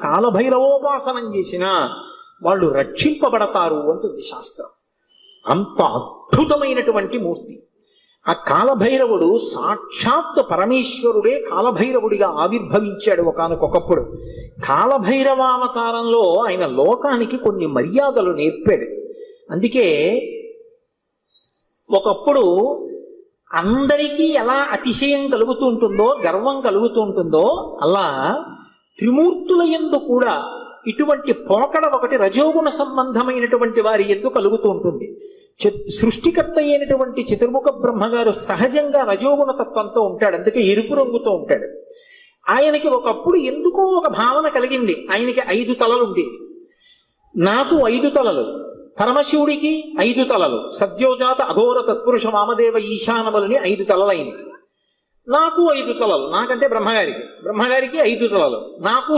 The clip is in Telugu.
కాలభైరవోపాసనం చేసినా వాళ్ళు రక్షింపబడతారు అంటుంది శాస్త్రం. అంత అద్భుతమైనటువంటి మూర్తి ఆ కాలభైరవుడు. సాక్షాత్ పరమేశ్వరుడే కాలభైరవుడిగా ఆవిర్భవించాడు ఒకానొకప్పుడు. కాలభైరవావతారంలో ఆయన లోకానికి కొన్ని మర్యాదలు నేర్పాడు. అందుకే ఒకప్పుడు అందరికీ ఎలా అతిశయం కలుగుతూ ఉంటుందో, గర్వం కలుగుతూ ఉంటుందో, అలా త్రిమూర్తుల యందు కూడా ఇటువంటి పోకడ ఒకటి రజోగుణ సంబంధమైనటువంటి వారి యందు కలుగుతూ ఉంటుంది. సృష్టికర్త అయినటువంటి చతుర్ముఖ బ్రహ్మగారు సహజంగా రజోగుణ తత్వంతో ఉంటాడు, అందుకే ఎరుపు రంగుతో ఉంటాడు. ఆయనకి ఒకప్పుడు ఎందుకో ఒక భావన కలిగింది, ఆయనకి 5 తలలు ఉండేవి. నాకు 5 తలలు, పరమశివుడికి 5 తలలు, సద్యోజాత అఘోర తత్పురుష వామదేవ ఈశానములని 5 తలలైనవి. నాకు 5 తలలు, నాకంటే బ్రహ్మగారికి 5 తలలు, నాకు